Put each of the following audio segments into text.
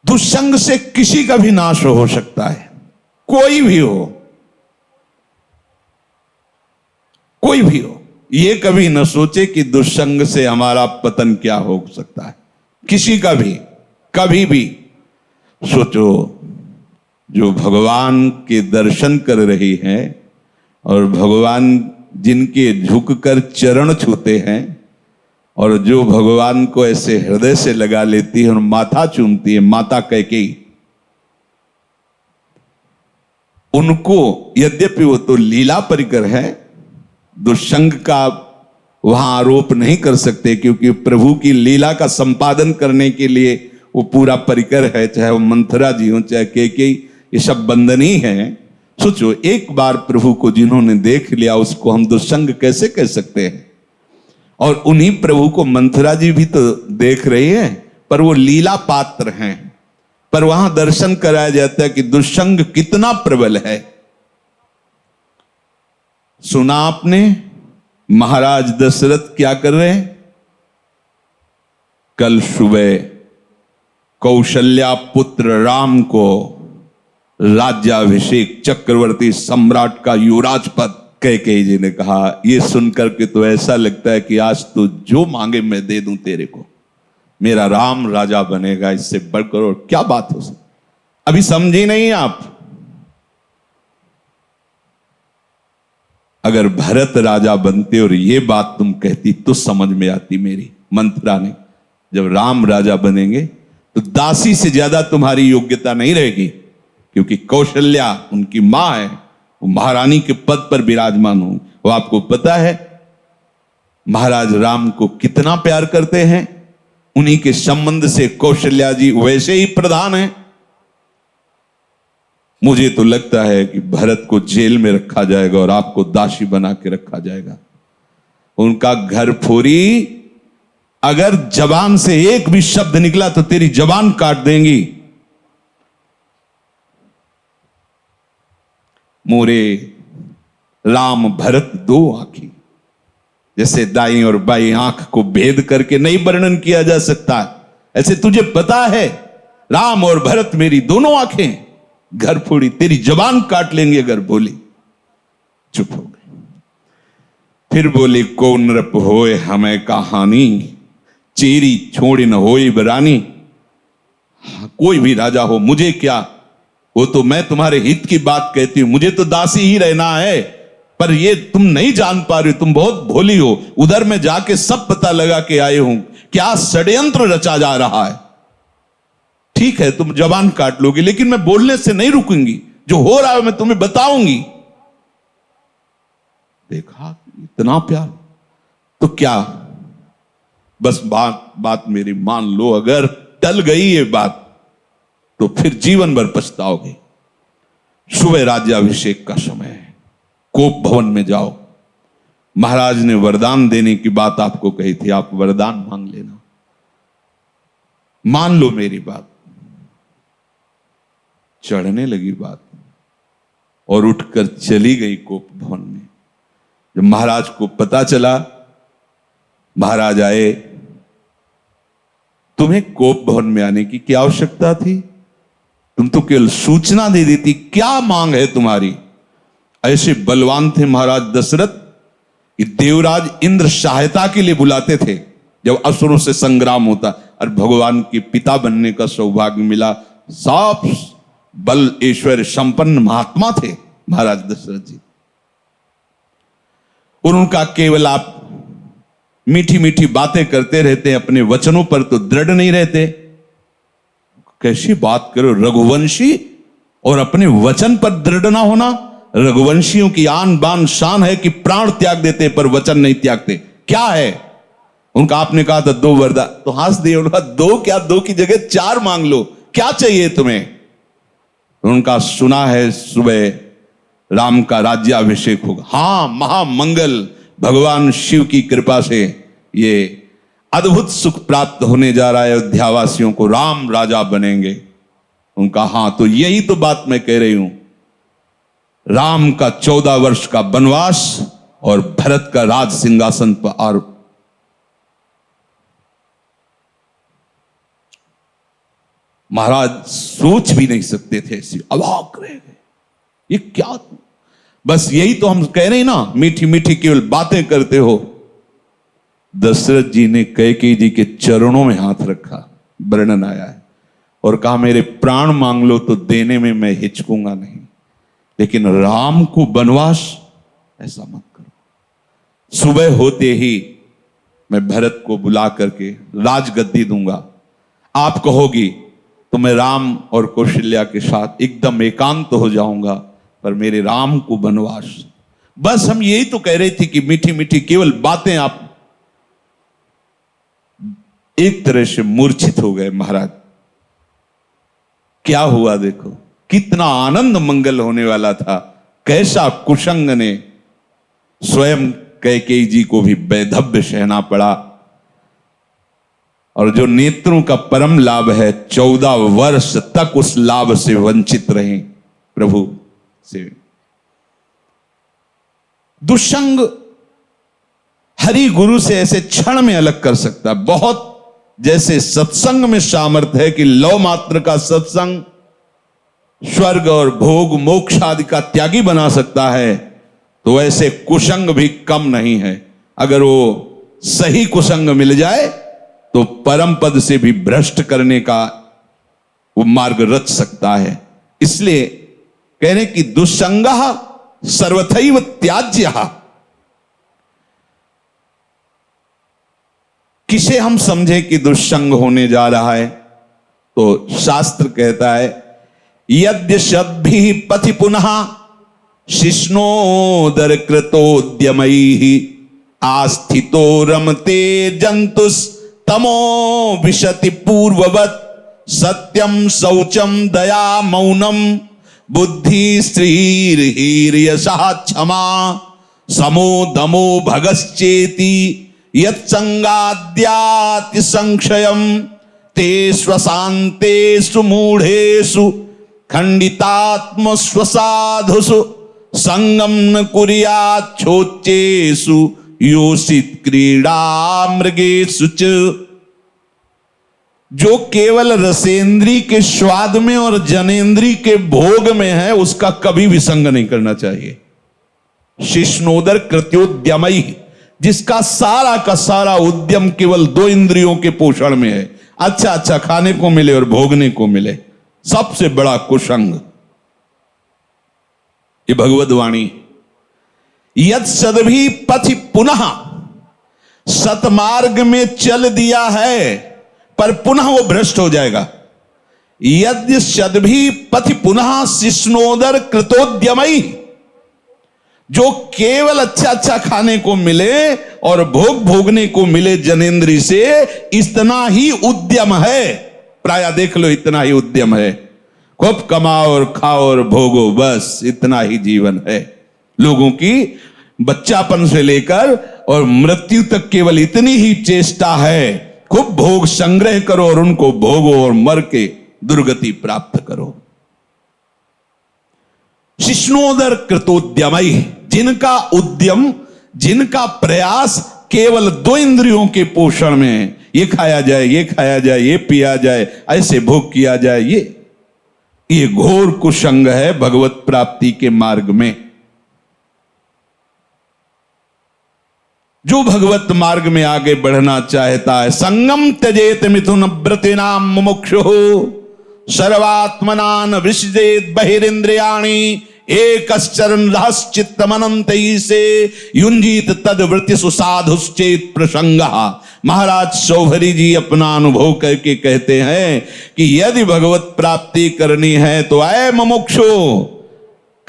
दुष्संग से किसी का भी नाश हो सकता है, कोई भी हो, कोई भी हो। ये कभी न सोचे कि दुष्संग से हमारा पतन क्या हो सकता है, किसी का भी, कभी भी। सोचो, जो भगवान के दर्शन कर रही हैं और भगवान जिनके झुककर चरण छूते हैं और जो भगवान को ऐसे हृदय से लगा लेती है और माथा चूमती है, माता कैकेयी, उनको यद्यपि वो तो लीला परिकर है, दुष्संग का वहां आरोप नहीं कर सकते, क्योंकि प्रभु की लीला का संपादन करने के लिए वो पूरा परिकर है, चाहे वो मंथरा जी हो चाहे कैकेयी, ये सब बंधनी है। सोचो, एक बार प्रभु को जिन्होंने देख लिया उसको हम दुष्संग कैसे कह सकते हैं? और उन्हीं प्रभु को मंथरा जी भी तो देख रही है, पर वो लीला पात्र हैं। पर वहां दर्शन कराया जाता है कि दुष्संग कितना प्रबल है। सुना आपने महाराज दशरथ क्या कर रहे हैं? कल सुबह कौशल्या पुत्र राम को राज्याभिषेक, चक्रवर्ती सम्राट का युवराज पद कैकेयी जी ने कहा। ये सुनकर के तो ऐसा लगता है कि आज तो जो मांगे मैं दे दूं तेरे को, मेरा राम राजा बनेगा, इससे बढ़कर और क्या बात हो सकती? अभी समझी नहीं आप? अगर भरत राजा बनते और ये बात तुम कहती तो समझ में आती मेरी। मंथरा ने, जब राम राजा बनेंगे तो दासी से ज्यादा तुम्हारी योग्यता नहीं रहेगी, क्योंकि कौशल्या उनकी मां है, वो महारानी के पद पर विराजमान हो। वो आपको पता है महाराज राम को कितना प्यार करते हैं, उन्हीं के संबंध से कौशल्या जी वैसे ही प्रधान हैं। मुझे तो लगता है कि भरत को जेल में रखा जाएगा और आपको दासी बना के रखा जाएगा। उनका घर फोरी, अगर जबान से एक भी शब्द निकला तो तेरी जबान काट देंगी। मोरे राम भरत दो आंखी, जैसे दाई और बाई आंख को भेद करके नहीं वर्णन किया जा सकता, ऐसे तुझे पता है राम और भरत मेरी दोनों आंखें, घर फोड़ी तेरी जबान काट लेंगे अगर बोली। चुप हो गए। फिर बोली, को नृप होए हमें कहानी, चेरी छोड़ी न होई बरानी। कोई भी राजा हो, मुझे क्या, वो तो मैं तुम्हारे हित की बात कहती हूं, मुझे तो दासी ही रहना है। पर ये तुम नहीं जान पा रहे हो, तुम बहुत भोली हो। उधर में जाके सब पता लगा के आए हूं, क्या षड्यंत्र रचा जा रहा है। ठीक है, तुम जबान काट लोगे, लेकिन मैं बोलने से नहीं रुकूंगी, जो हो रहा है मैं तुम्हें बताऊंगी। देखा, इतना प्यार, तो क्या बस बात मेरी मान लो। अगर टल गई ये बात तो फिर जीवन भर पछताओगे। सुबह राज्याभिषेक का समय है, कोप भवन में जाओ। महाराज ने वरदान देने की बात आपको कही थी, आप वरदान मांग लेना, मान लो मेरी बात। चढ़ने लगी बात और उठकर चली गई कोप भवन में। जब महाराज को पता चला, महाराज आए, तुम्हें कोप भवन में आने की क्या आवश्यकता थी? तुम तो केवल सूचना दे देती, क्या मांग है तुम्हारी? ऐसे बलवान थे महाराज दशरथ कि देवराज इंद्र सहायता के लिए बुलाते थे जब असुरों से संग्राम होता, और भगवान के पिता बनने का सौभाग्य मिला। सब बल ऐश्वर्य संपन्न महात्मा थे महाराज दशरथ जी। और उनका केवल आप मीठी मीठी बातें करते रहते, अपने वचनों पर तो दृढ़ नहीं रहते। कैसी बात करो, रघुवंशी और अपने वचन पर दृढ़ ना होना। रघुवंशियों की आन बान शान है कि प्राण त्याग देते पर वचन नहीं त्यागते। क्या है उनका? आपने कहा था 2 वरदान, तो हंस दिए। उनका 2 क्या, 2 की जगह 4 मांग लो, क्या चाहिए तुम्हें? उनका सुना है सुबह राम का राज्याभिषेक होगा। हां, महामंगल, भगवान शिव की कृपा से ये अद्भुत सुख प्राप्त होने जा रहा है, अयोध्यावासियों को राम राजा बनेंगे। उनका हां, तो यही तो बात मैं कह रही हूं। राम का 14 वर्ष का वनवास और भरत का राज सिंहासन पर आरोप। महाराज सोच भी नहीं सकते थे, ऐसी अवाक रह गए, ये क्या। बस यही तो हम कह रहे हैं ना, मीठी मीठी केवल बातें करते हो। दशरथ जी ने कैकेयी जी के चरणों में हाथ रखा, वर्णन आया है, और कहा मेरे प्राण मांग लो तो देने में मैं हिचकूंगा नहीं, लेकिन राम को वनवास ऐसा मत करो। सुबह होते ही मैं भरत को बुला करके राजगद्दी दूंगा, आप कहोगी तो मैं राम और कौशल्या के साथ एकदम एकांत हो जाऊंगा, पर मेरे राम को वनवास। बस हम यही तो कह रहे थे कि मीठी मीठी केवल बातें। आप एक तरह से मूर्छित हो गए महाराज। क्या हुआ देखो, कितना आनंद मंगल होने वाला था, कैसा कुशंग ने स्वयं कैकेयी जी को भी वैधव्य सहना पड़ा। और जो नेत्रों का परम लाभ है, 14 वर्ष तक उस लाभ से वंचित रहे प्रभु से। दुष्संग हरि गुरु से ऐसे क्षण में अलग कर सकता है। बहुत जैसे सत्संग में सामर्थ्य है कि लौ मात्र का सत्संग स्वर्ग और भोग मोक्ष आदि का त्यागी बना सकता है, तो ऐसे कुसंग भी कम नहीं है। अगर वो सही कुसंग मिल जाए तो परम पद से भी भ्रष्ट करने का वो मार्ग रच सकता है। इसलिए कह रहे कि दुस्संगः सर्वथैव त्याज्यः। किसे हम समझे कि दुस्संग होने जा रहा है, तो शास्त्र कहता है यद्य सद्भिः पथि पुनः शिष्णोदर कृतोद्यमैः आस्थितो रमते जंतुस्तमो विशति पूर्ववत् सत्यम शौचम दया मौनम बुद्धि श्रीर्हीर्यशः क्षमा समो दमो भगश्चेति यत्संगाद्याति संक्षयम ते स्वशान्तेषु मूढ़ेषु खंडितात्म स्वसाधुषु संगम न कुर्यात् छोच्चेषु योषित क्रीड़ा मृगेषु च। जो केवल रसेंद्री के स्वाद में और जनेंद्री के भोग में है, उसका कभी भी संग नहीं करना चाहिए। शिष्णोदर कृत्योद्यमई, जिसका सारा का सारा उद्यम केवल 2 इंद्रियों के पोषण में है, अच्छा अच्छा खाने को मिले और भोगने को मिले, सबसे बड़ा कुसंग। ये भगवद वाणी। यद सदभी पथि पुनः, सतमार्ग में चल दिया है पर पुनः वो भ्रष्ट हो जाएगा। यद्य सदभी पथि पुनः शिष्णोदर कृतोद्यमई, जो केवल अच्छा अच्छा खाने को मिले और भोग भोगने को मिले जनेंद्री से, इतना ही उद्यम है। प्राय देख लो, इतना ही उद्यम है। खूब कमाओ और खाओ और भोगो, बस इतना ही जीवन है लोगों की। बच्चापन से लेकर और मृत्यु तक केवल इतनी ही चेष्टा है, खूब भोग संग्रह करो और उनको भोगो और मर के दुर्गति प्राप्त करो। शिष्णोदर कृतोद्यमई, जिनका उद्यम, जिनका प्रयास केवल 2 इंद्रियों के पोषण में है, ये खाया जाए, ये खाया जाए, ये पिया जाए, ऐसे भोग किया जाए, ये घोर कुसंग है भगवत प्राप्ति के मार्ग में। जो भगवत मार्ग में आगे बढ़ना चाहता है, संगम त्यजेत मिथुन व्रतिनाम मुमुक्षुः सर्वात्मनान विसृजेत बहिरिंद्रियाणि एकश्चरण रहश्चित्तमनंतैः से युंजीत तद्वृत्तिषु साधुश्चेत प्रसंगः। महाराज शौभरी जी अपना अनुभव करके कहते हैं कि यदि भगवत प्राप्ति करनी है तो ऐ मुमुक्षु,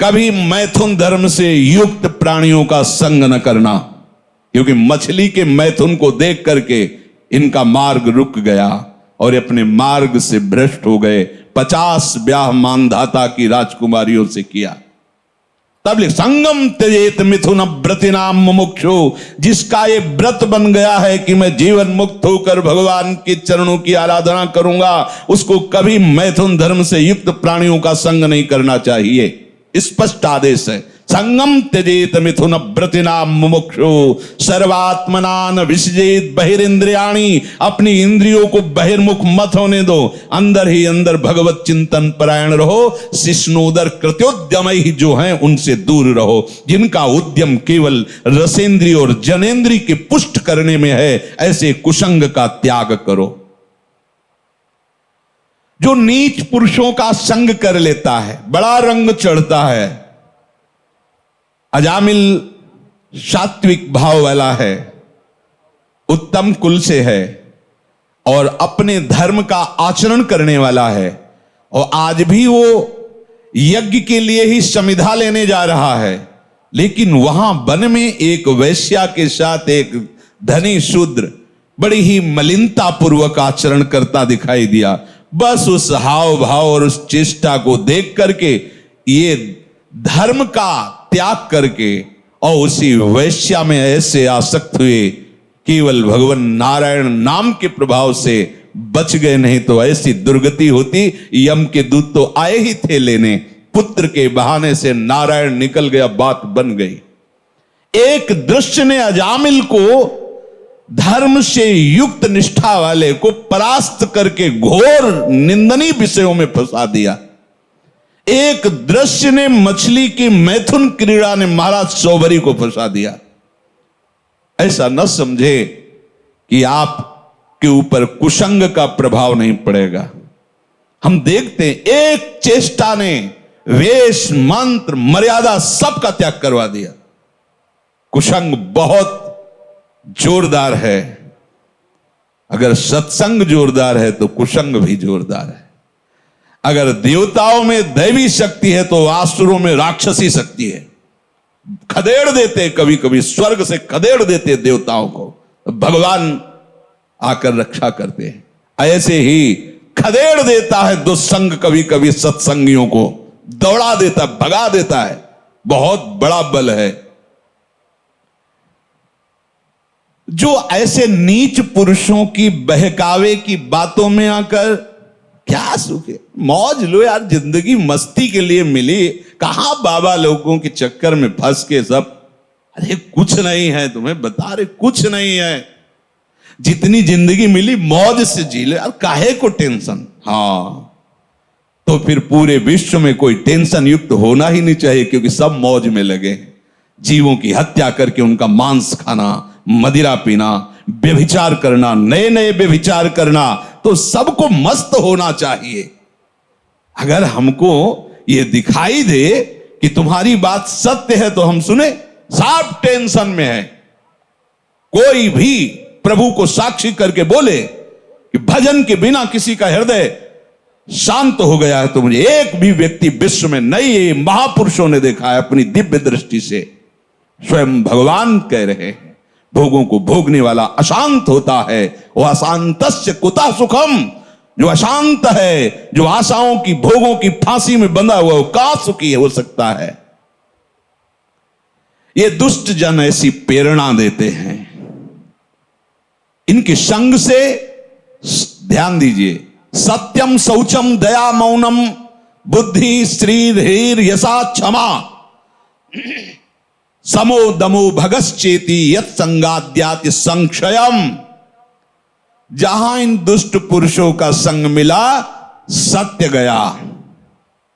कभी मैथुन धर्म से युक्त प्राणियों का संग न करना, क्योंकि मछली के मैथुन को देख करके इनका मार्ग रुक गया और अपने मार्ग से भ्रष्ट हो गए। 50 ब्याह मानधाता की राजकुमारियों से किया। तब लिख संगम त्यजेत मिथुन व्रतिनाम मुमुक्षु, जिसका ये व्रत बन गया है कि मैं जीवन मुक्त होकर भगवान के चरणों की आराधना करूंगा, उसको कभी मैथुन धर्म से युक्त प्राणियों का संग नहीं करना चाहिए। स्पष्ट आदेश है। संगम त्यजेत मिथुन व्रतिना मुमुक्षु सर्वात्मनान विसजेत बहिरिंद्रियाणी। अपनी इंद्रियों को बहिर्मुख मत होने दो, अंदर ही अंदर भगवत चिंतन परायण रहो। शिष्णोदर कृत्योद्यम ही जो हैं उनसे दूर रहो, जिनका उद्यम केवल रसेंद्रिय और जनेंद्रिय के पुष्ट करने में है, ऐसे कुसंग का त्याग करो। जो नीच पुरुषों का संग कर लेता है, बड़ा रंग चढ़ता है। अजामिल सात्विक भाव वाला है, उत्तम कुल से है और अपने धर्म का आचरण करने वाला है, और आज भी वो यज्ञ के लिए ही समिधा लेने जा रहा है। लेकिन वहां वन में एक वैश्या के साथ एक धनी शूद्र बड़ी ही मलिनता पूर्वक आचरण करता दिखाई दिया। बस उस हाव भाव और उस चेष्टा को देख करके ये धर्म का त्याग करके और उसी वैश्या में ऐसे आसक्त हुए, केवल भगवान नारायण नाम के प्रभाव से बच गए, नहीं तो ऐसी दुर्गति होती। यम के दूत तो आए ही थे लेने, पुत्र के बहाने से नारायण निकल गया, बात बन गई। एक दृश्य ने अजामिल को, धर्म से युक्त निष्ठा वाले को परास्त करके घोर निंदनीय विषयों में फंसा दिया। एक दृश्य ने मछली की मैथुन क्रीड़ा ने महाराज सौभरी को फंसा दिया। ऐसा न समझे कि आप के ऊपर कुसंग का प्रभाव नहीं पड़ेगा। हम देखते हैं एक चेष्टा ने वेश मंत्र मर्यादा सबका त्याग करवा दिया। कुसंग बहुत जोरदार है। अगर सत्संग जोरदार है तो कुसंग भी जोरदार है। अगर देवताओं में दैवी शक्ति है तो आसुरों में राक्षसी शक्ति है। खदेड़ देते, कभी कभी स्वर्ग से खदेड़ देते देवताओं को, भगवान आकर रक्षा करते हैं। ऐसे ही खदेड़ देता है दुस्संग कभी कभी सत्संगियों को, दौड़ा देता, भगा देता है। बहुत बड़ा बल है। जो ऐसे नीच पुरुषों की बहकावे की बातों में आकर क्या सुख है, मौज लो यार, जिंदगी मस्ती के लिए मिली। कहां बाबा लोगों के चक्कर में फंस के सब, अरे कुछ नहीं है, तुम्हें बता रहे कुछ नहीं है। जितनी जिंदगी मिली मौज से जी ले यार, काहे को टेंशन। हाँ, तो फिर पूरे विश्व में कोई टेंशन युक्त होना ही नहीं चाहिए, क्योंकि सब मौज में लगे। जीवों की हत्या करके उनका मांस खाना, मदिरा पीना, व्यभिचार करना, नए नए व्यभिचार करना, तो सबको मस्त होना चाहिए। अगर हमको ये दिखाई दे कि तुम्हारी बात सत्य है तो हम सुने, सब टेंशन में है। कोई भी प्रभु को साक्षी करके बोले कि भजन के बिना किसी का हृदय शांत हो गया है, तो मुझे एक भी व्यक्ति विश्व में नहीं, ये महापुरुषों ने देखा है अपनी दिव्य दृष्टि से। स्वयं भगवान कह रहे हैं, भोगों को भोगने वाला अशांत होता है, वह अशांतस्य कुतः सुखम। जो अशांत है, जो आशाओं की भोगों की फांसी में बंधा हुआ, वो कहां सुखी हो सकता है। ये दुष्ट जन ऐसी प्रेरणा देते हैं। इनके संग से ध्यान दीजिए, सत्यम शौचम दया मौनम बुद्धि श्री धीर यशा क्षमा समो दमो भगश्चेति यत् संगाद्याति संक्षयम। जहां इन दुष्ट पुरुषों का संग मिला, सत्य गया,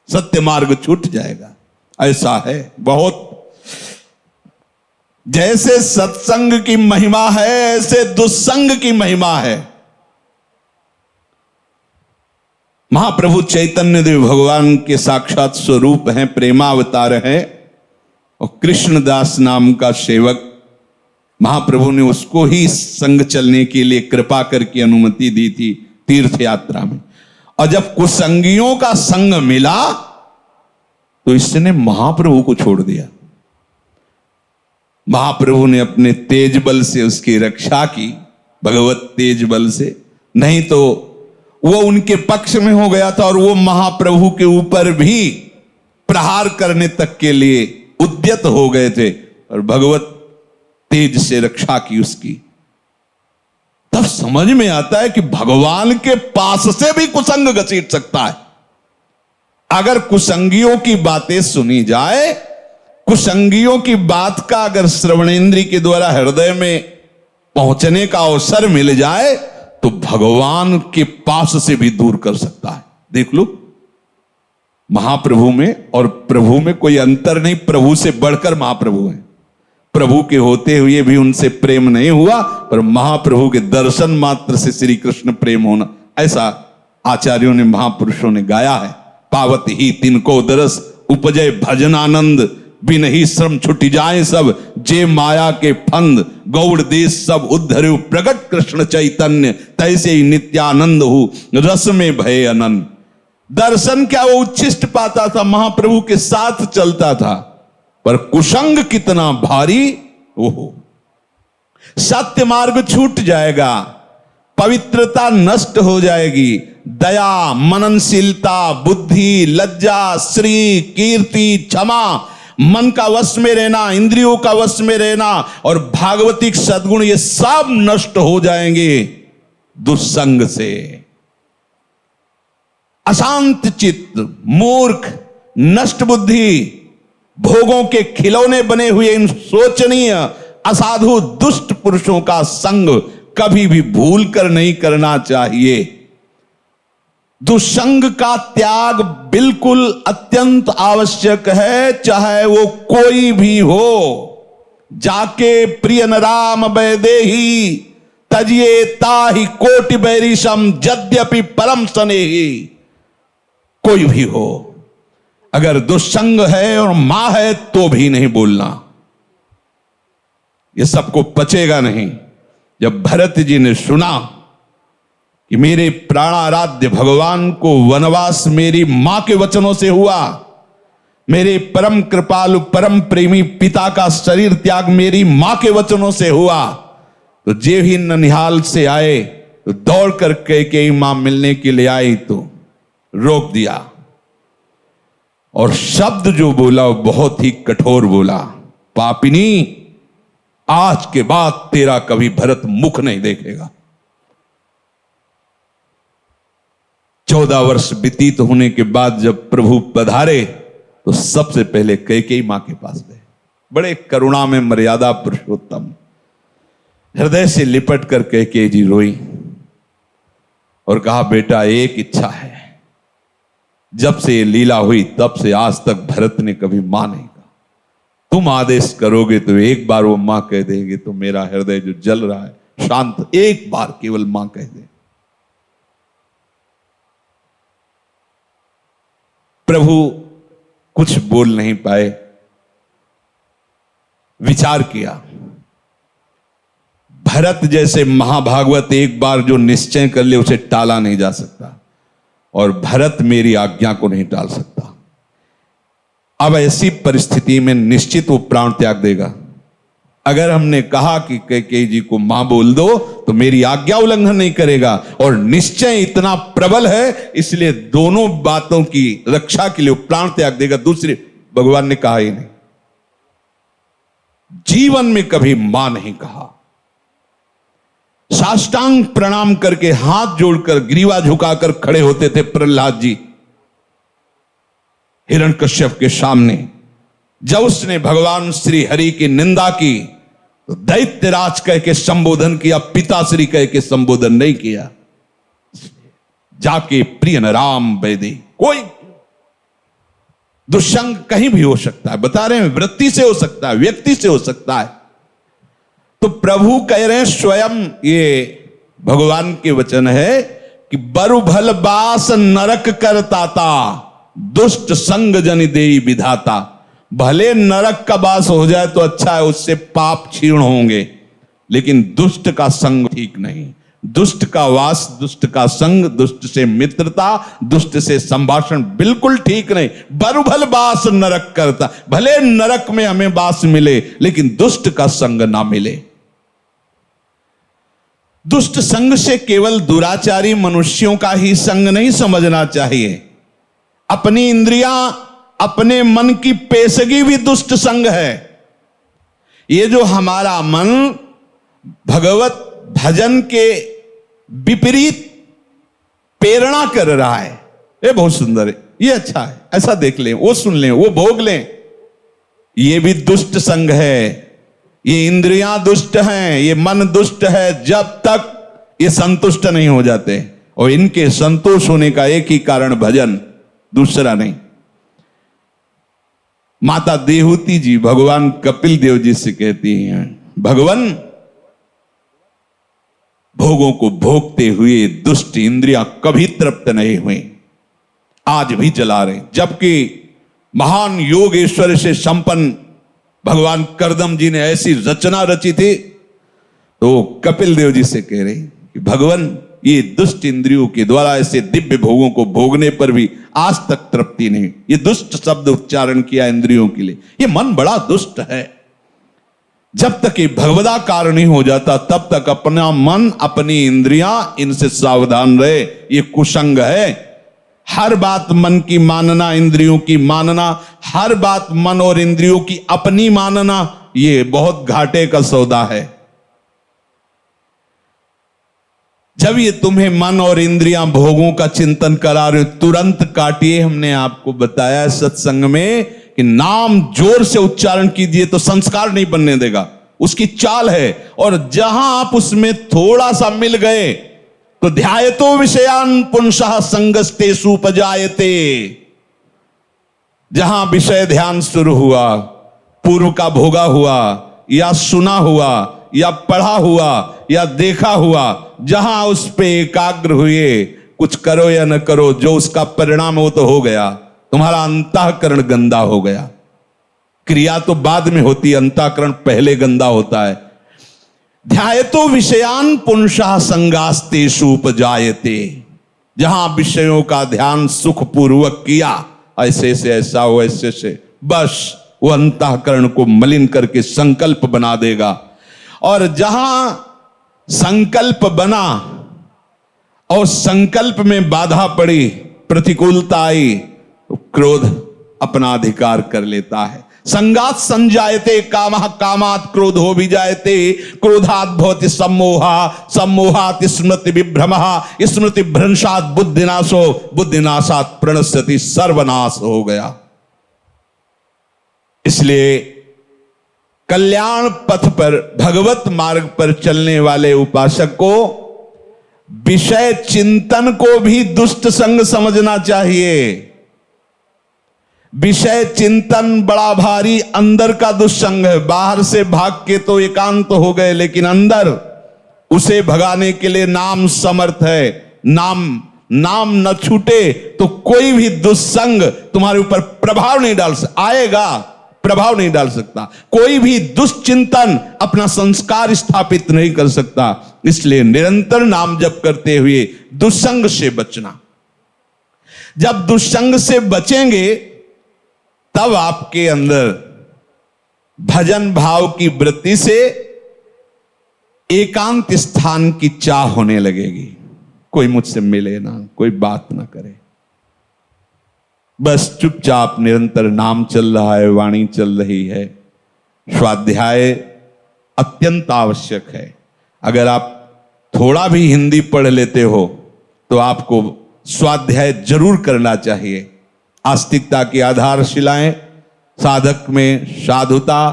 सत्य मार्ग छूट जाएगा। ऐसा है बहुत। जैसे सत्संग की महिमा है, ऐसे दुस्संग की महिमा है। महाप्रभु चैतन्य देव भगवान के साक्षात स्वरूप हैं, प्रेमावतार हैं, और कृष्णदास नाम का सेवक, महाप्रभु ने उसको ही संग चलने के लिए कृपा करके अनुमति दी थी तीर्थ यात्रा में। और जब कुसंगियों का संग मिला तो इसने महाप्रभु को छोड़ दिया। महाप्रभु ने अपने तेज बल से उसकी रक्षा की, भगवत तेज बल से, नहीं तो वो उनके पक्ष में हो गया था और वो महाप्रभु के ऊपर भी प्रहार करने तक के लिए उद्यत हो गए थे, और भगवत तेज से रक्षा की उसकी। तब समझ में आता है कि भगवान के पास से भी कुसंग घसीट सकता है। अगर कुसंगियों की बातें सुनी जाए, कुसंगियों की बात का अगर श्रवणेंद्री के द्वारा हृदय में पहुंचने का अवसर मिल जाए तो भगवान के पास से भी दूर कर सकता है। देख लो, महाप्रभु में और प्रभु में कोई अंतर नहीं, प्रभु से बढ़कर महाप्रभु हैं। प्रभु के होते हुए भी उनसे प्रेम नहीं हुआ, पर महाप्रभु के दर्शन मात्र से श्री कृष्ण प्रेम होना, ऐसा आचार्यों ने, महापुरुषों ने गाया है। पावत ही तिनको दरस उपजय भजन आनंद, बिन ही श्रम छुट जाए सब जे माया के फंद, गौड़ देश सब उद्धरु प्रगट कृष्ण चैतन्य, तैसे ही नित्यानंद हो रस में भय अनंत। दर्शन क्या वो उच्छिष्ट पाता था, महाप्रभु के साथ चलता था, पर कुसंग कितना भारी, ओहो, सत्य मार्ग छूट जाएगा, पवित्रता नष्ट हो जाएगी, दया, मननशीलता, बुद्धि, लज्जा, श्री, कीर्ति, क्षमा, मन का वश में रहना, इंद्रियों का वश में रहना और भागवतिक सद्गुण, ये सब नष्ट हो जाएंगे दुस्संग से। अशांत चित्त, मूर्ख, नष्ट बुद्धि, भोगों के खिलौने बने हुए इन शोचनीय असाधु दुष्ट पुरुषों का संग कभी भी भूल कर नहीं करना चाहिए। दुसंग का त्याग बिल्कुल अत्यंत आवश्यक है, चाहे वो कोई भी हो। जाके प्रिय न राम वैदेही, तजिए ताहि कोटि बैरिशम, यद्यपि परम स्नेही। कोई भी हो, अगर दुस्संग है और मां है तो भी नहीं बोलना, ये सबको पचेगा नहीं। जब भरत जी ने सुना कि मेरे प्राणाराध्य भगवान को वनवास मेरी मां के वचनों से हुआ, मेरे परम कृपालु परम प्रेमी पिता का शरीर त्याग मेरी मां के वचनों से हुआ, तो जे ही ननिहाल से आए तो दौड़ कर कैकेयी मां मिलने के लिए आई तो रोक दिया, और शब्द जो बोला वो बहुत ही कठोर बोला, पापिनी, आज के बाद तेरा कभी भरत मुख नहीं देखेगा। 14 वर्ष व्यतीत होने के बाद जब प्रभु पधारे तो सबसे पहले कैकेयी मां के पास गए। बड़े करुणा में मर्यादा पुरुषोत्तम हृदय से लिपट कर कैकेयी जी रोई और कहा, बेटा एक इच्छा है, जब से ये लीला हुई तब से आज तक भरत ने कभी मां नहीं कहा, तुम आदेश करोगे तो एक बार वो मां कह देंगे तो मेरा हृदय जो जल रहा है शांत, एक बार केवल मां कह दे। प्रभु कुछ बोल नहीं पाए, विचार किया। भरत जैसे महाभागवत एक बार जो निश्चय कर ले उसे टाला नहीं जा सकता, और भरत मेरी आज्ञा को नहीं टाल सकता। अब ऐसी परिस्थिति में निश्चित वो प्राण त्याग देगा। अगर हमने कहा कि कैकेयी जी को मां बोल दो तो मेरी आज्ञा उल्लंघन नहीं करेगा, और निश्चय इतना प्रबल है इसलिए दोनों बातों की रक्षा के लिए प्राण त्याग देगा। दूसरे भगवान ने कहा ही नहीं, जीवन में कभी मां नहीं कहा। साष्टांग प्रणाम करके हाथ जोड़कर ग्रीवा झुकाकर खड़े होते थे प्रहलाद जी हिरण्यकश्यप के सामने। जब उसने भगवान श्री हरि की निंदा की तो दैत्यराज कह के संबोधन किया, पिताश्री कह के संबोधन नहीं किया। जाके प्रिय न राम वैदे, कोई दुष्संग कहीं भी हो सकता है, बता रहे हैं, वृत्ति से हो सकता है, व्यक्ति से हो सकता है। तो प्रभु कह रहे हैं स्वयं, ये भगवान के वचन है कि बरु भल बास नरक करताता, दुष्ट संग जन देई विधाता। भले नरक का वास हो जाए तो अच्छा है, उससे पाप क्षीण होंगे, लेकिन दुष्ट का संग ठीक नहीं। दुष्ट का वास, दुष्ट का संग, दुष्ट से मित्रता, दुष्ट से संभाषण बिल्कुल ठीक नहीं। बरु भल बास नरक करता, भले नरक में हमें वास मिले लेकिन दुष्ट का संग ना मिले। दुष्ट संग से केवल दुराचारी मनुष्यों का ही संग नहीं समझना चाहिए। अपनी इंद्रियां, अपने मन की पेशगी भी दुष्ट संग है। ये जो हमारा मन भगवत भजन के विपरीत प्रेरणा कर रहा है, ये बहुत सुंदर है, ये अच्छा है, ऐसा देख लें, वो सुन लें, वो भोग लें, ये भी दुष्ट संग है, ये इंद्रियां दुष्ट हैं, ये मन दुष्ट है, जब तक ये संतुष्ट नहीं हो जाते। और इनके संतोष होने का एक ही कारण भजन, दूसरा नहीं। माता देहूती जी भगवान कपिल देव जी से कहती हैं, भगवान भोगों को भोगते हुए दुष्ट इंद्रियां कभी तृप्त नहीं हुई, आज भी जला रहे। जबकि महान योगेश्वर से संपन्न भगवान करदम जी ने ऐसी रचना रची थी, तो कपिल देव जी से कह रहे कि भगवान ये दुष्ट इंद्रियों के द्वारा ऐसे दिव्य भोगों को भोगने पर भी आज तक तृप्ति नहीं। ये दुष्ट शब्द उच्चारण किया इंद्रियों के लिए, ये मन बड़ा दुष्ट है। जब तक ये भगवदाकार नहीं हो जाता तब तक अपना मन, अपनी इंद्रियां, इनसे सावधान रहे। ये कुसंग है। हर बात मन की मानना, इंद्रियों की मानना, हर बात मन और इंद्रियों की अपनी मानना, ये बहुत घाटे का सौदा है। जब ये तुम्हें मन और इंद्रियां भोगों का चिंतन करा रहे, तुरंत काटिए। हमने आपको बताया सत्संग में कि नाम जोर से उच्चारण कीजिए तो संस्कार नहीं बनने देगा, उसकी चाल है। और जहां आप उसमें थोड़ा सा मिल गए तो ध्यायतो विषयान पुंसः संगस्तेषु उपजायते। जहां विषय ध्यान शुरू हुआ, पूर्व का भोगा हुआ या सुना हुआ या पढ़ा हुआ या देखा हुआ, जहां उस पे एकाग्र हुए, कुछ करो या न करो, जो उसका परिणाम हो तो हो गया। तुम्हारा अंतःकरण गंदा हो गया। क्रिया तो बाद में होती, अंतःकरण पहले गंदा होता है। ध्यायतो विषयान पुंसः संगास्तेषु उपजायते। जहां विषयों का ध्यान सुखपूर्वक किया, ऐसे से ऐसा हो, ऐसे से, बस वो अंतःकरण को मलिन करके संकल्प बना देगा। और जहां संकल्प बना और संकल्प में बाधा पड़ी, प्रतिकूलता आई, तो क्रोध अपना अधिकार कर लेता है। संगात संजायते कामः, कामात् क्रोधो विजायते, क्रोधात् भवति सम्मोहा, सम्मोहात् स्मृति विभ्रमः, स्मृति भ्रंशात् बुद्धिनाशो, बुद्धिनाशात् प्रणश्यति सर्वनाश हो गया। इसलिए कल्याण पथ पर, भगवत मार्ग पर चलने वाले उपासक को विषय चिंतन को भी दुष्ट संग समझना चाहिए। विषय चिंतन बड़ा भारी अंदर का दुष्संग है। बाहर से भाग के तो एकांत हो गए, लेकिन अंदर उसे भगाने के लिए नाम समर्थ है। नाम न छूटे तो कोई भी दुष्संग तुम्हारे ऊपर प्रभाव नहीं डाल सकता, आएगा प्रभाव नहीं डाल सकता। कोई भी दुष्चिंतन अपना संस्कार स्थापित नहीं कर सकता। इसलिए निरंतर नाम जप करते हुए दुष्संग से बचना। जब दुष्संग से बचेंगे तब आपके अंदर भजन भाव की वृत्ति से एकांत स्थान की चाह होने लगेगी। कोई मुझसे मिले ना, कोई बात ना करे, बस चुपचाप निरंतर नाम चल रहा है, वाणी चल रही है। स्वाध्याय अत्यंत आवश्यक है। अगर आप थोड़ा भी हिंदी पढ़ लेते हो तो आपको स्वाध्याय जरूर करना चाहिए। आस्तिकता की आधारशिलाएं, साधक में साधुता,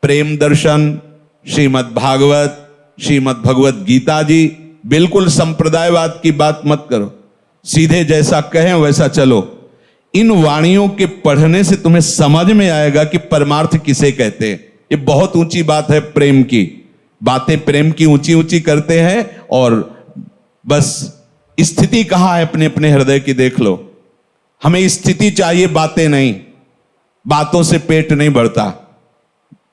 प्रेम दर्शन, श्रीमद् भागवत, श्रीमद् भगवत गीता जी। बिल्कुल संप्रदायवाद की बात मत करो, सीधे जैसा कहें वैसा चलो। इन वाणियों के पढ़ने से तुम्हें समझ में आएगा कि परमार्थ किसे कहते हैं। ये बहुत ऊंची बात है। प्रेम की बातें, प्रेम की ऊंची ऊंची करते हैं और बस स्थिति कहां है अपने अपने हृदय की देख लो। हमें स्थिति चाहिए, बातें नहीं। बातों से पेट नहीं भरता,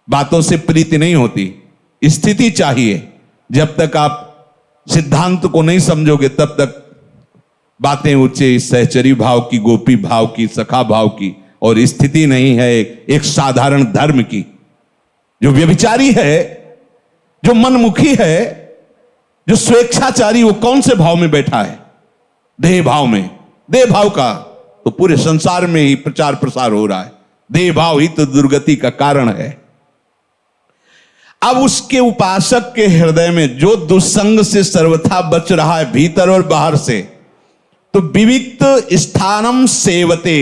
बातों से प्रीति नहीं होती, स्थिति चाहिए। जब तक आप सिद्धांत को नहीं समझोगे तब तक बातें ऊंचे सहचरी भाव की, गोपी भाव की, सखा भाव की, और स्थिति नहीं है एक साधारण धर्म की। जो व्यभिचारी है, जो मनमुखी है, जो स्वेच्छाचारी, वो कौन से भाव में बैठा है? देह भाव में। देह भाव का तो पूरे संसार में ही प्रचार प्रसार हो रहा है। देह भाव ही तो दुर्गति का कारण है। अब उसके उपासक के हृदय में जो दुस्संग से सर्वथा बच रहा है, भीतर और बाहर से, तो विविक्त स्थानम सेवते।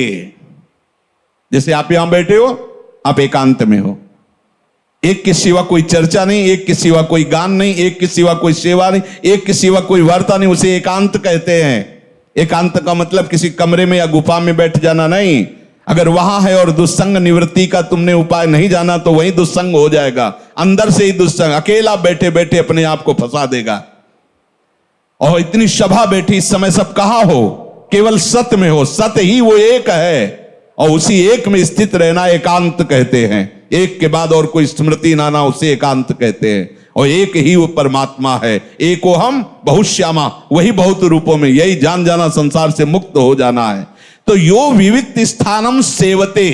जैसे आप यहां बैठे हो, आप एकांत में हो, एक के सिवा कोई चर्चा नहीं, एक के सिवा कोई गान नहीं, एक के सिवा कोई सेवा नहीं, एक के सिवा कोई वार्ता नहीं, उसे एकांत कहते हैं। एकांत का मतलब किसी कमरे में या गुफा में बैठ जाना नहीं। अगर वहां है और दुस्संग निवृत्ति का तुमने उपाय नहीं जाना तो वही दुस्संग हो जाएगा, अंदर से ही दुस्संग, अकेला बैठे बैठे अपने आप को फंसा देगा। और इतनी सभा बैठी, इस समय सब कहां हो? केवल सत्य में हो। सत्य ही वो एक है और उसी एक में स्थित रहना एकांत कहते हैं। एक के बाद और कोई स्मृति ना ना, उसे एकांत कहते हैं। और एक ही वो परमात्मा है। एको हम बहुश्यामा, वही बहुत रूपों में, यही जान जाना, संसार से मुक्त हो जाना है। तो यो विविक्त स्थानम सेवते,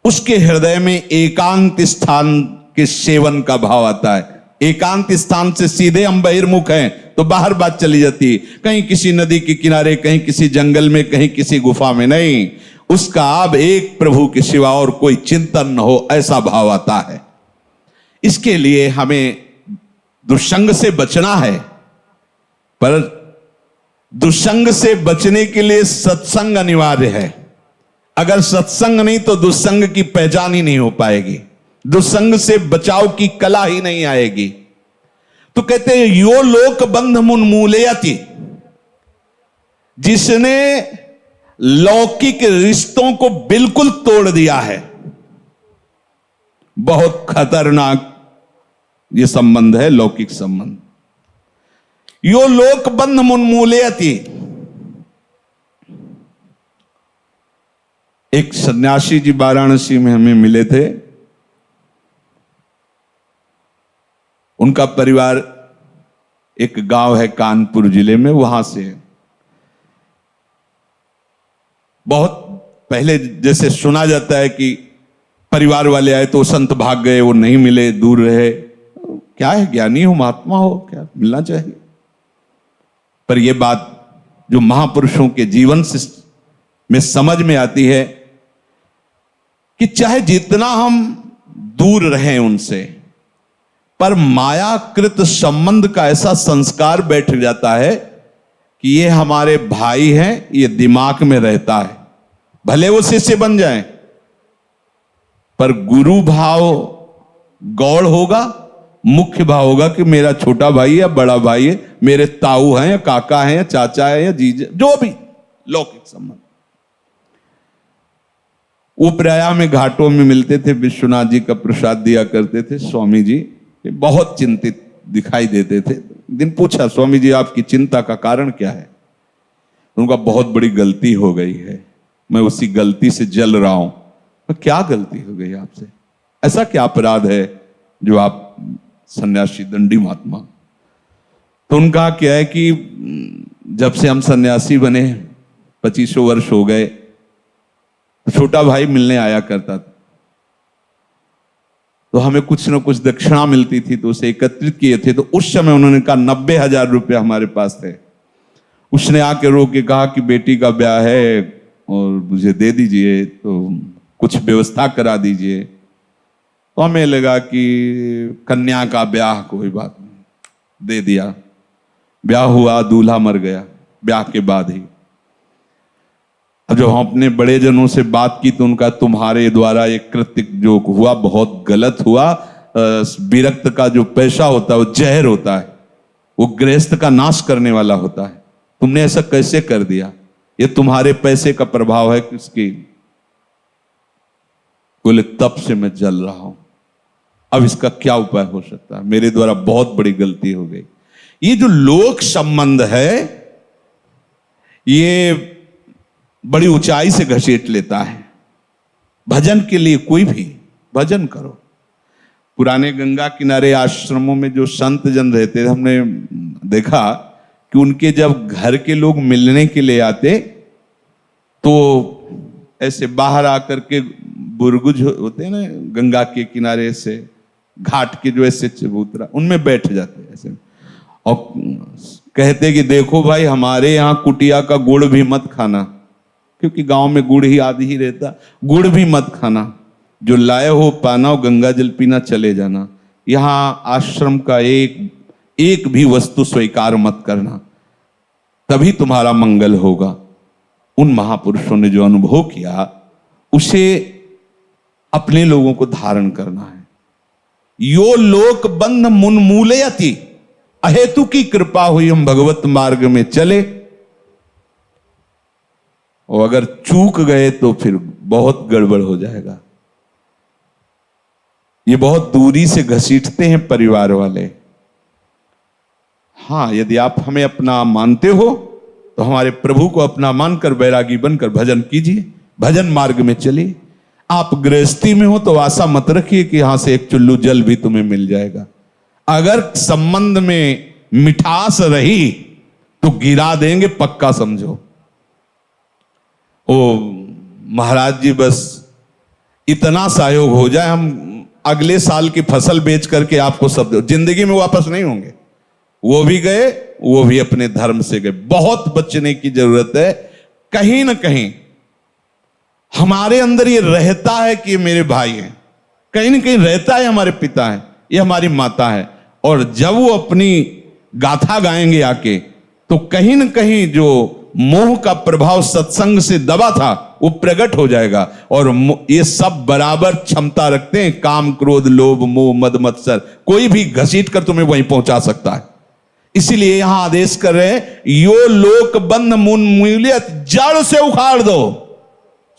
उसके हृदय में एकांत स्थान के सेवन का भाव आता है। एकांत स्थान से सीधे हम बहिर्मुख हैं तो बाहर बात चली जाती है, कहीं किसी नदी के किनारे, कहीं किसी जंगल में, कहीं किसी गुफा में नहीं। उसका अब एक प्रभु के सिवा और कोई चिंतन न हो, ऐसा भाव आता है। इसके लिए हमें दुष्संग से बचना है, पर दुष्संग से बचने के लिए सत्संग अनिवार्य है। अगर सत्संग नहीं तो दुष्संग की पहचान ही नहीं हो पाएगी, दुष्संग से बचाव की कला ही नहीं आएगी। तो कहते हैं यो लोक बंध मुन्मूलयति, जिसने लौकिक रिश्तों को बिल्कुल तोड़ दिया है। बहुत खतरनाक ये संबंध है, लौकिक संबंध। यो लोक बंध मुन्मूलयति। एक सन्यासी जी वाराणसी में हमें मिले थे। उनका परिवार एक गांव है कानपुर जिले में, वहां से बहुत पहले जैसे सुना जाता है कि परिवार वाले आए तो संत भाग गए, वो नहीं मिले, दूर रहे। क्या है, ज्ञानी हो, महात्मा हो, क्या मिलना चाहिए। पर यह बात जो महापुरुषों के जीवन से में समझ में आती है कि चाहे जितना हम दूर रहें उनसे, पर मायाकृत संबंध का ऐसा संस्कार बैठ जाता है कि ये हमारे भाई हैं, ये दिमाग में रहता है। भले वो शिष्य बन जाएं, पर गुरु भाव गौड़ होगा, मुख्य भाव होगा कि मेरा छोटा भाई या बड़ा भाई है, मेरे ताऊ हैं या काका हैं या चाचा है या जीजा, जो भी लौकिक संबंध। वो प्रयाग में घाटों में मिलते थे, विश्वनाथ जी का प्रसाद दिया करते थे। स्वामी जी बहुत चिंतित दिखाई देते थे। दिन पूछा, स्वामी जी आपकी चिंता का कारण क्या है? उनका बहुत बड़ी गलती हो गई है, मैं उसी गलती से जल रहा हूं। तो क्या गलती हो गई आपसे? ऐसा क्या अपराध है जो आप सन्यासी दंडी महात्मा? तो उनका क्या है कि जब से हम सन्यासी बने 25 वर्ष हो गए, छोटा भाई मिलने आया करता था, तो हमें कुछ ना कुछ दक्षिणा मिलती थी, तो उसे एकत्रित किए थे। तो उस समय उन्होंने कहा 90,000 रुपये हमारे पास थे। उसने आके रो के कहा कि बेटी का ब्याह है और मुझे दे दीजिए, तो कुछ व्यवस्था करा दीजिए। तो हमें लगा कि कन्या का ब्याह, कोई बात नहीं, दे दिया। ब्याह हुआ, दूल्हा मर गया ब्याह के बाद ही। अब जब हम अपने बड़े जनों से बात की तो उनका तुम्हारे द्वारा एक कृत्य जो हुआ बहुत गलत हुआ। विरक्त का जो पैसा होता है वो जहर होता है, वो गृहस्थ का नाश करने वाला होता है। तुमने ऐसा कैसे कर दिया? ये तुम्हारे पैसे का प्रभाव है किसकी? बोले तब से मैं जल रहा हूं, अब इसका क्या उपाय हो सकता है? मेरे द्वारा बहुत बड़ी गलती हो गई। ये जो लोक संबंध है ये बड़ी ऊंचाई से घसीट लेता है। भजन के लिए कोई भी भजन करो। पुराने गंगा किनारे आश्रमों में जो संत जन रहते थे, हमने देखा कि उनके जब घर के लोग मिलने के लिए आते तो ऐसे बाहर आकर के बुरगुज होते हैं ना, गंगा के किनारे से घाट के जो ऐसे चबूतरा, उनमें बैठ जाते ऐसे और कहते कि देखो भाई, हमारे यहाँ कुटिया का गुड़ भी मत खाना, क्योंकि गांव में गुड़ ही आदि ही रहता। गुड़ भी मत खाना, जो लाए हो पाना और गंगा जल पीना, चले जाना। यहाँ आश्रम का एक भी वस्तु स्वीकार मत करना, तभी तुम्हारा मंगल होगा। उन महापुरुषों ने जो अनुभव किया उसे अपने लोगों को धारण करना है। यो लोक बंध मुन्मूलयति, अहेतु की कृपा हुई हम भगवत मार्ग में चले, और अगर चूक गए तो फिर बहुत गड़बड़ हो जाएगा। ये बहुत दूरी से घसीटते हैं परिवार वाले। हाँ, यदि आप हमें अपना मानते हो तो हमारे प्रभु को अपना मानकर बैरागी बनकर भजन कीजिए, भजन मार्ग में चलिए। आप गृहस्थी में हो तो आशा मत रखिए कि यहां से एक चुल्लू जल भी तुम्हें मिल जाएगा। अगर संबंध में मिठास रही तो गिरा देंगे, पक्का समझो। ओ महाराज जी, बस इतना सहयोग हो जाए, हम अगले साल की फसल बेच करके आपको सब जिंदगी में वापस नहीं होंगे। वो भी गए, वो भी अपने धर्म से गए। बहुत बचने की जरूरत है। कहीं ना कहीं हमारे अंदर ये रहता है कि ये मेरे भाई हैं, कहीं ना कहीं रहता है हमारे पिता हैं, ये हमारी माता है। और जब वो अपनी गाथा गाएंगे आके, तो कहीं ना कहीं जो मोह का प्रभाव सत्संग से दबा था वो प्रकट हो जाएगा। और ये सब बराबर क्षमता रखते हैं, काम क्रोध लोभ मोह मद मत्सर, कोई भी घसीट कर तुम्हें वहीं पहुंचा सकता है। इसीलिए यहां आदेश कर रहे हैं, यो लोक बंध मुन्मूलयत, जड़ से उखाड़ दो,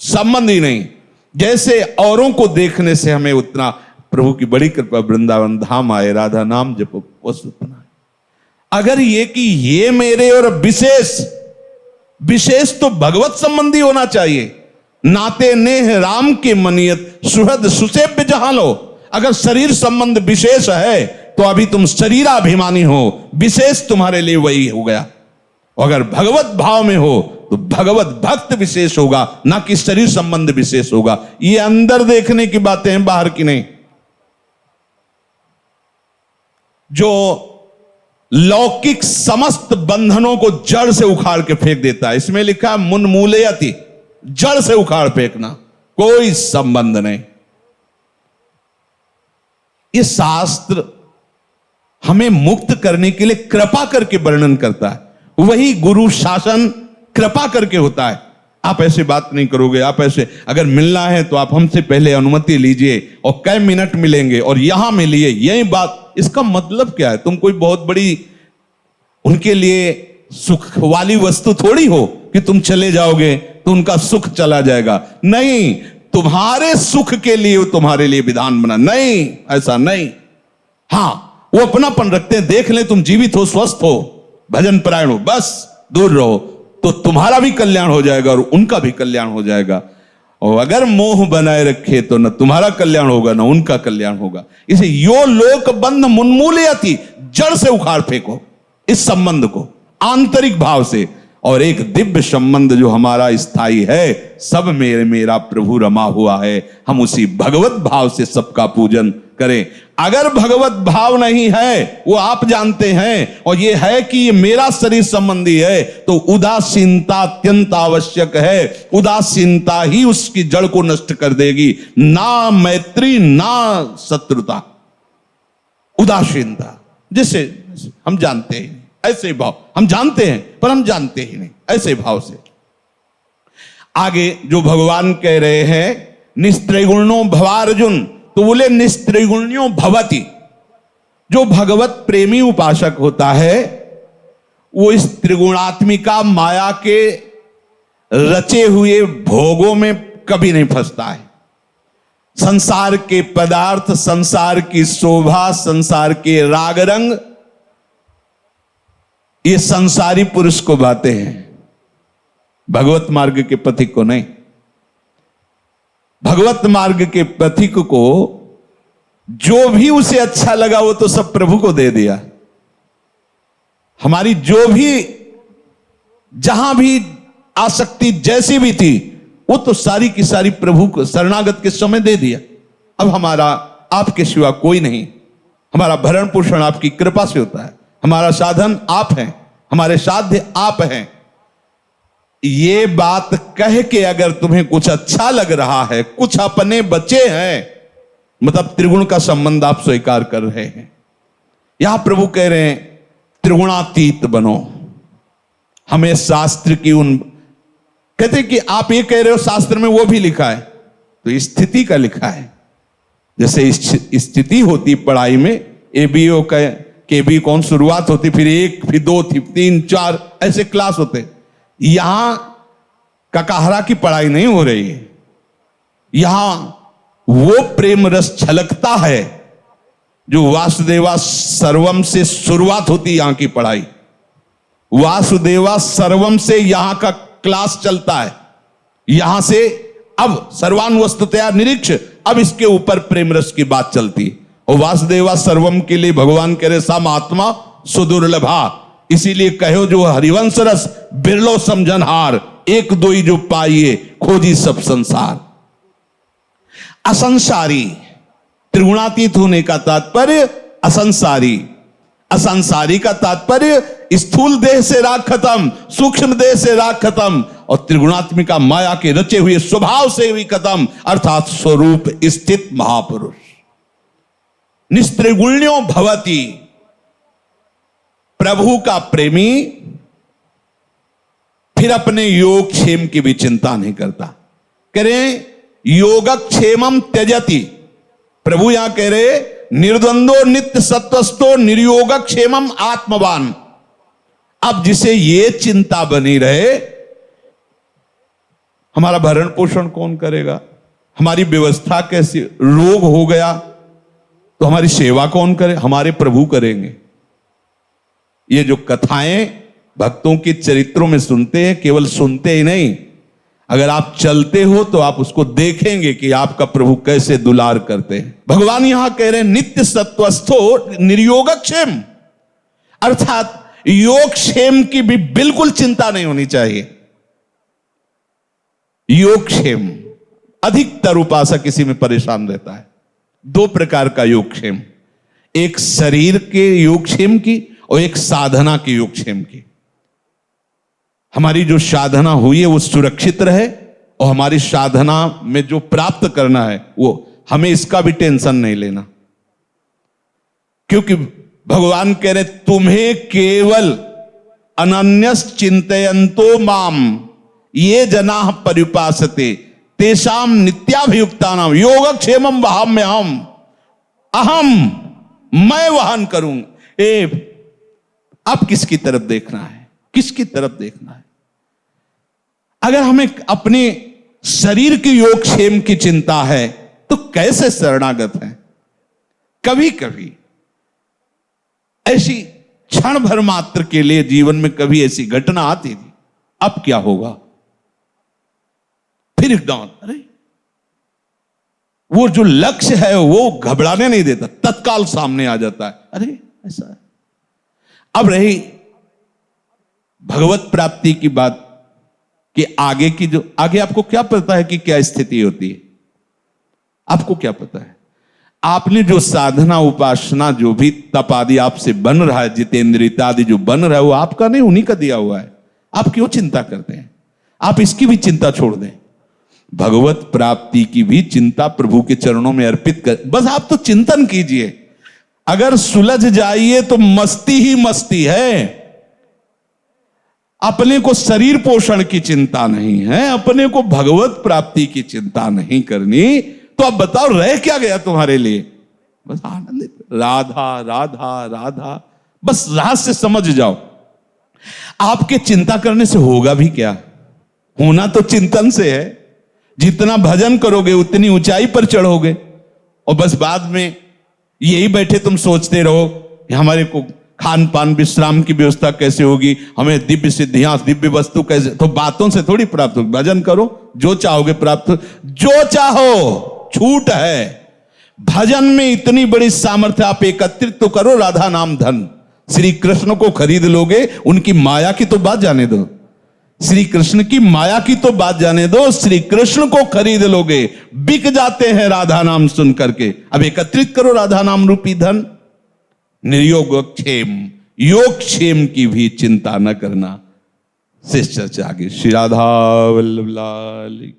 संबंध ही नहीं। जैसे औरों को देखने से हमें उतना, प्रभु की बड़ी कृपा, वृंदावन धाम आए, राधा नाम जपो उतना। अगर ये कि ये मेरे और विशेष तो भगवत संबंधी होना चाहिए। नाते नेह राम के मनियत, सुहृद सुसेव्य जहां लो। अगर शरीर संबंध विशेष है तो अभी तुम शरीराभिमानी हो, विशेष तुम्हारे लिए वही हो गया। अगर भगवत भाव में हो तो भगवत भक्त विशेष होगा, ना कि शरीर संबंध विशेष होगा। ये अंदर देखने की बातें हैं, बाहर की नहीं। जो लौकिक समस्त बंधनों को जड़ से उखाड़ के फेंक देता है, इसमें लिखा है मुन्मूलयति, जड़ से उखाड़ फेंकना, कोई संबंध नहीं। ये शास्त्र हमें मुक्त करने के लिए कृपा करके वर्णन करता है। वही गुरु शासन कृपा करके होता है। आप ऐसे बात नहीं करोगे, आप ऐसे, अगर मिलना है तो आप हमसे पहले अनुमति लीजिए और कई मिनट मिलेंगे और यहां मिलिए, यही बात। इसका मतलब क्या है? तुम कोई बहुत बड़ी उनके लिए सुख वाली वस्तु थोड़ी हो कि तुम चले जाओगे तो उनका सुख चला जाएगा। नहीं, तुम्हारे सुख के लिए तुम्हारे लिए विधान बना। नहीं, ऐसा नहीं। हां, वो अपनापन रखते हैं, देख ले तुम जीवित हो, स्वस्थ हो, भजन परायण हो, बस दूर रहो, तो तुम्हारा भी कल्याण हो जाएगा और उनका भी कल्याण हो जाएगा। और अगर मोह बनाए रखे तो न तुम्हारा कल्याण होगा, न उनका कल्याण होगा। इसे यो लोक बंध मुन्मूलयति, जड़ से उखाड़ फेंको इस संबंध को, आंतरिक भाव से। और एक दिव्य संबंध जो हमारा स्थायी है, सब मेरा प्रभु रमा हुआ है, हम उसी भगवत भाव से सबका पूजन करें। अगर भगवत भाव नहीं है, वो आप जानते हैं, और ये है कि ये मेरा शरीर संबंधी है, तो उदासीनता अत्यंत आवश्यक है। उदासीनता ही उसकी जड़ को नष्ट कर देगी, ना मैत्री ना शत्रुता। उदासीनता, जिसे हम जानते हैं, ऐसे भाव हम जानते हैं पर हम जानते ही नहीं, ऐसे भाव से। आगे जो भगवान कह रहे हैं, निस्त्रिगुणो भवार्जुन, तो बोले निस्त्रिगुण्यो भवति। जो भगवत प्रेमी उपासक होता है वो इस त्रिगुणात्मिका माया के रचे हुए भोगों में कभी नहीं फंसता है। संसार के पदार्थ, संसार की शोभा, संसार के राग रंग, ये संसारी पुरुष को बातें हैं, भगवत मार्ग के पथिक को नहीं। भगवत मार्ग के पथिक को जो भी उसे अच्छा लगा वो तो सब प्रभु को दे दिया। हमारी जो भी जहां भी आसक्ति जैसी भी थी वो तो सारी की सारी प्रभु को शरणागत के समय दे दिया। अब हमारा आपके सिवा कोई नहीं, हमारा भरण पोषण आपकी कृपा से होता है, हमारा साधन आप हैं, हमारे साध्य आप हैं। ये बात कह के अगर तुम्हें कुछ अच्छा लग रहा है, कुछ अपने बचे हैं, मतलब त्रिगुण का संबंध आप स्वीकार कर रहे हैं। यहां प्रभु कह रहे हैं त्रिगुणातीत बनो। हमें शास्त्र की उन कहते कि आप ये कह रहे हो शास्त्र में वो भी लिखा है, तो स्थिति का लिखा है। जैसे स्थिति होती पढ़ाई में, ABO का KB कौन शुरुआत होती, फिर 1, फिर 2, फिर 3, 4 ऐसे क्लास होते। यहां ककाहरा की पढ़ाई नहीं हो रही है, यहां वो प्रेम रस छलकता है जो वासुदेवा सर्वम से शुरुआत होती। यहां की पढ़ाई वासुदेवा सर्वम से यहां का क्लास चलता है। यहां से अब सर्वान वस्तुतया निरीक्ष, अब इसके ऊपर प्रेम रस की बात चलती। और वासुदेवा सर्वम के लिए भगवान कह रहे सम आत्मा सुदुर्लभा, इसीलिए कहो जो हरिवंश रस बिरलो समझनहार, एक दो ही जो पाइए खोजी सब संसार। असंसारी, त्रिगुणातीत होने का तात्पर्य असंसारी। असंसारी का तात्पर्य स्थूल देह से राग खत्म, सूक्ष्म देह से राग खत्म, और त्रिगुणात्मिका माया के रचे हुए स्वभाव से भी खत्म, अर्थात स्वरूप स्थित महापुरुष। निस्त्रिगुण्यो भवति, प्रभु का प्रेमी फिर अपने योग क्षेम की भी चिंता नहीं करता। कह रहे योगक्षेमम त्यजति, प्रभु यहां कह रहे निर्द्वंदो नित्य सत्वस्थो निर्योगक्षेमम आत्मवान। अब जिसे ये चिंता बनी रहे हमारा भरण पोषण कौन करेगा, हमारी व्यवस्था कैसी, रोग हो गया तो हमारी सेवा कौन करे, हमारे प्रभु करेंगे। ये जो कथाएं भक्तों के चरित्रों में सुनते हैं, केवल सुनते ही नहीं, अगर आप चलते हो तो आप उसको देखेंगे कि आपका प्रभु कैसे दुलार करते हैं। भगवान यहां कह रहे हैं नित्य सत्वस्थो निर्योगक्षेम, अर्थात योगक्षेम की भी बिल्कुल चिंता नहीं होनी चाहिए। योगक्षेम, अधिकतर उपासक इसी में परेशान रहता है। 2 प्रकार का योगक्षेम, एक शरीर के योगक्षेम की और एक साधना के योगक्षेम की। हमारी जो साधना हुई है वो सुरक्षित रहे, और हमारी साधना में जो प्राप्त करना है वो हमें इसका भी टेंशन नहीं लेना, क्योंकि भगवान कह रहे तुम्हें केवल अनन्यस चिंतयन्तो माम ये जना पर्युपासते तेषाम नित्याभियुक्तानाम योगक्षेमम वहाम्यहम, अहम मैं वहन करूंगा। अब किसकी तरफ देखना है, किसकी तरफ देखना है? अगर हमें अपने शरीर की योगक्षेम की चिंता है तो कैसे शरणागत है? कभी कभी ऐसी क्षण भर मात्र के लिए जीवन में कभी ऐसी घटना आती थी, अब क्या होगा? फिर एकदम अरे वो जो लक्ष्य है वो घबराने नहीं देता, तत्काल सामने आ जाता है, अरे ऐसा है। अब रही भगवत प्राप्ति की बात कि आगे की जो आगे आपको क्या पता है कि क्या स्थिति होती है? आपको क्या पता है? आपने जो साधना उपासना जो भी तप आदि आपसे बन रहा है, जितेंद्रियता आदि जो बन रहा है वो आपका नहीं, उन्हीं का दिया हुआ है। आप क्यों चिंता करते हैं? आप इसकी भी चिंता छोड़ दें। भगवत प्राप्ति की भी चिंता प्रभु के चरणों में अर्पित कर, बस आप तो चिंतन कीजिए। अगर सुलझ जाइए तो मस्ती ही मस्ती है। अपने को शरीर पोषण की चिंता नहीं है, अपने को भगवत प्राप्ति की चिंता नहीं करनी, तो अब बताओ रह क्या गया तुम्हारे लिए? बस आनंदित, राधा राधा राधा, बस राज से समझ जाओ। आपके चिंता करने से होगा भी क्या? होना तो चिंतन से है। जितना भजन करोगे उतनी ऊंचाई पर चढ़ोगे, और बस बाद में यही बैठे तुम सोचते रहो कि हमारे को खान पान विश्राम की व्यवस्था कैसे होगी, हमें दिव्य सिद्धियां दिव्य वस्तु कैसे, तो बातों से थोड़ी प्राप्त होगी। भजन करो, जो चाहोगे प्राप्त हो, जो चाहो छूट है। भजन में इतनी बड़ी सामर्थ्य, आप एकत्रित तो करो राधा नाम धन। श्री कृष्ण को खरीद लोगे, उनकी माया की तो बात जाने दो, श्री कृष्ण की माया की तो बात जाने दो, श्री कृष्ण को खरीद लोगे, बिक जाते हैं राधा नाम सुन करके। अब एकत्रित करो राधा नाम रूपी धन। निर्योगक्षेम, योगक्षेम की भी चिंता न करना। शेष चर्चा आगे। श्री राधा वल्लभ लाल।